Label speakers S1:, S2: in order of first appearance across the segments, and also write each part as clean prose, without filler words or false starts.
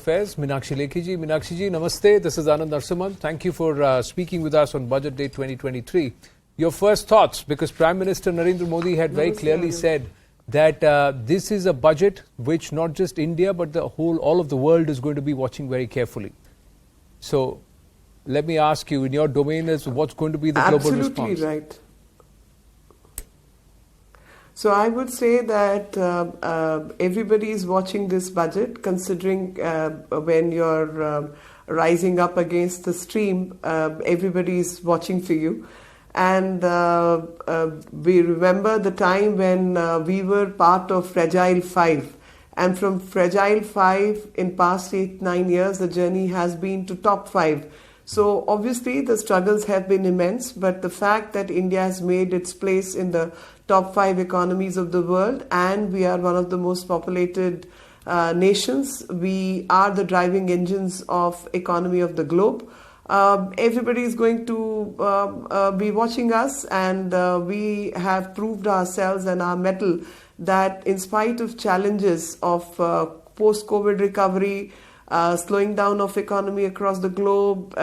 S1: Affairs, Meenakshi Lekhi ji. Meenakshi ji, namaste. This is Anand Narsimhan. Thank you for speaking with us on Budget Day 2023. Your first thoughts, because Prime Minister Narendra Modi had very clearly said that this is a budget which not just India but all of the world is going to be watching very carefully. So let me ask you, in your domain, is what's going to be the global response?
S2: Absolutely right. So I would say that everybody is watching this budget, considering when you're rising up against the stream, everybody is watching for you. And we remember the time when we were part of Fragile 5. And from Fragile 5, in past 8-9 years, the journey has been to top 5. So obviously the struggles have been immense, but the fact that India has made its place in the top 5 economies of the world, and we are one of the most populated nations, we are the driving engines of economy of the globe. Everybody is going to be watching us, and we have proved ourselves and our mettle that in spite of challenges of post-COVID recovery, slowing down of economy across the globe,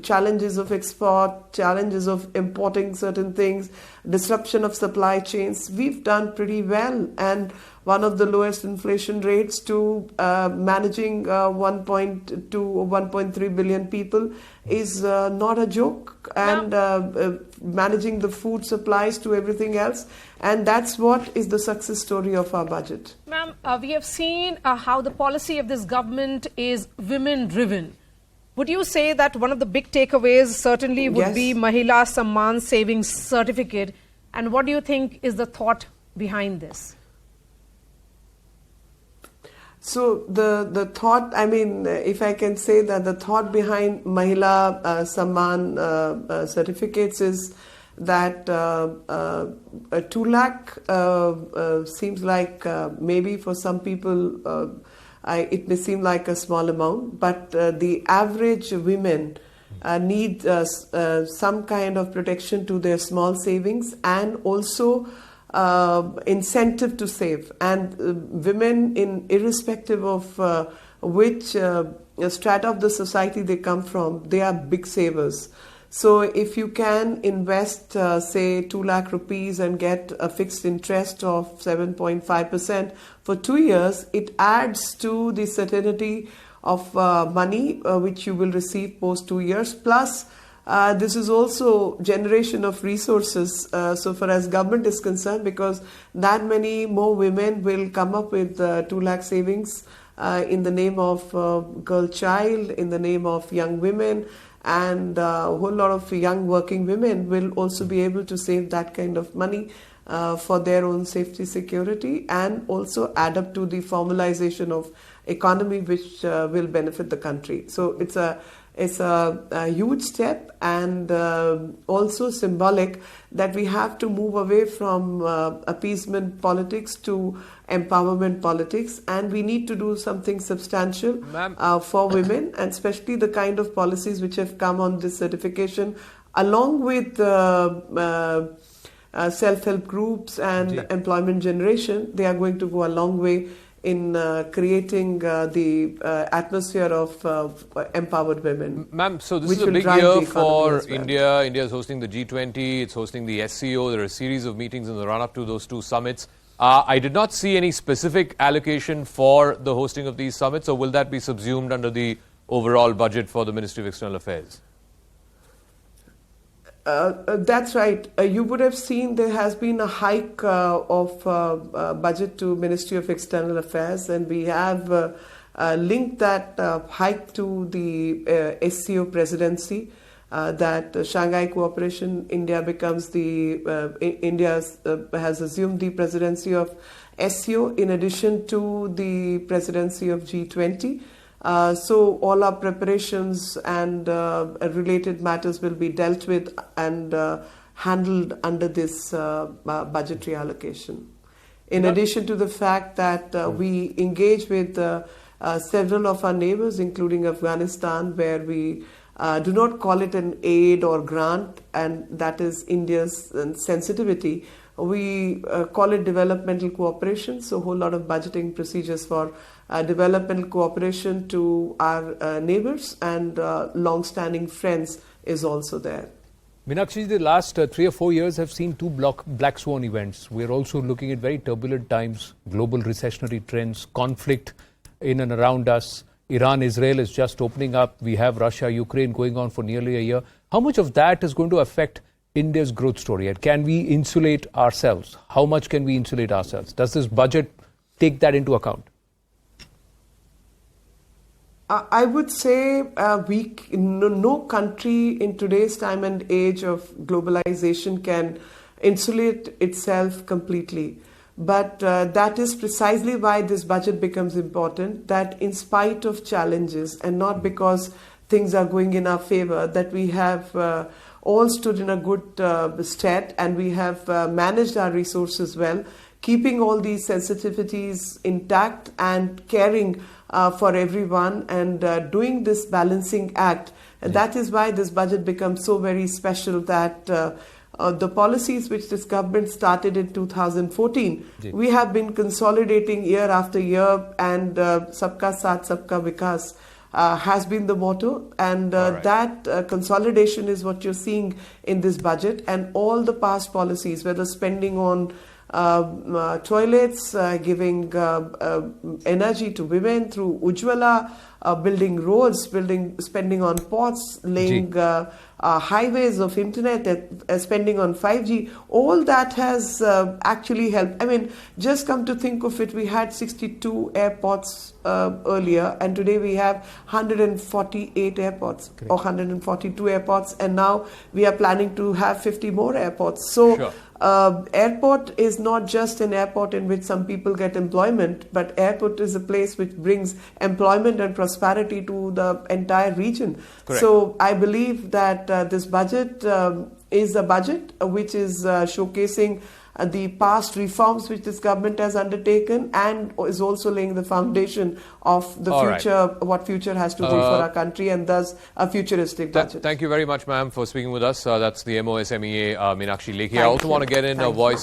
S2: challenges of export, challenges of importing certain things, disruption of supply chains, we've done pretty well, and one of the lowest inflation rates to managing 1.2 or 1.3 billion people is not a joke, and managing the food supplies to everything else, and that's what is the success story of our budget.
S3: Ma'am, we have seen how the policy of this government is women-driven. Would you say that one of the big takeaways certainly would be Mahila Samman Savings Certificate, and what do you think is the thought behind this?
S2: So the thought, I mean, if I can say that the thought behind Mahila Samman certificates is that 2 lakh seems like maybe for some people it may seem like a small amount, but the average women need some kind of protection to their small savings, and also incentive to save. And women, irrespective of which strata of the society they come from, they are big savers. So if you can invest say 2 lakh rupees and get a fixed interest of 7.5% for 2 years, it adds to the certainty of money which you will receive post 2 years. Plus this is also generation of resources so far as government is concerned, because that many more women will come up with 2 lakh savings in the name of girl child, in the name of young women, and a whole lot of young working women will also be able to save that kind of money for their own safety, security, and also add up to the formalization of economy, which will benefit the country. So it's a huge step, and also symbolic that we have to move away from appeasement politics to empowerment politics, and we need to do something substantial for women, and especially the kind of policies which have come on this certification, along with self-help groups and employment generation. They are going to go a long way in creating the atmosphere of empowered women.
S1: Ma'am, so this is a big year for India. India is hosting the G20, it's hosting the SCO. There are a series of meetings in the run-up to those 2 summits. I did not see any specific allocation for the hosting of these summits, or will that be subsumed under the overall budget for the Ministry of External Affairs?
S2: That's right. You would have seen there has been a hike of budget to Ministry of External Affairs, and we have linked that hike to the SCO presidency. That Shanghai Cooperation India becomes the India has assumed the presidency of SCO in addition to the presidency of G20. So all our preparations and related matters will be dealt with and handled under this budgetary allocation. In addition to the fact that we engage with several of our neighbors, including Afghanistan, where we do not call it an aid or grant, and that is India's sensitivity. We call it developmental cooperation, so a whole lot of budgeting procedures for developmental cooperation to our neighbors and long-standing friends is also there.
S1: Meenakshi, the last 3 or 4 years have seen two black swan events. We're also looking at very turbulent times, global recessionary trends, conflict in and around us. Iran, Israel is just opening up. We have Russia, Ukraine going on for nearly a year. How much of that is going to affect India's growth story? And can we insulate ourselves? How much can we insulate ourselves? Does this budget take that into account?
S2: I would say no country in today's time and age of globalization can insulate itself completely. But that is precisely why this budget becomes important, that in spite of challenges and not because things are going in our favor, that we have all stood in a good stead and we have managed our resources well, keeping all these sensitivities intact and caring for everyone and doing this balancing act. And that is why this budget becomes so very special, that the policies which this government started in 2014, we have been consolidating year after year, and Sabka Saath, Sabka Vikas has been the motto, and that consolidation is what you're seeing in this budget. And all the past policies, whether spending on toilets, giving energy to women through Ujjwala, building roads, spending on ports, laying highways of internet, spending on 5G, all that has actually helped. I mean, just come to think of it, we had 62 airports earlier, and today we have 148 airports or 142 airports, and now we are planning to have 50 more airports. So airport is not just an airport in which some people get employment, but airport is a place which brings employment and prosperity to the entire region.
S1: Correct.
S2: So I believe that this budget is a budget which is showcasing the past reforms which this government has undertaken, and is also laying the foundation of the future, what future has to do for our country, and thus a futuristic budget.
S4: Thank you very much, ma'am, for speaking with us. That's the MoS MEA, Meenakshi Lekhi. I also want to get in a voice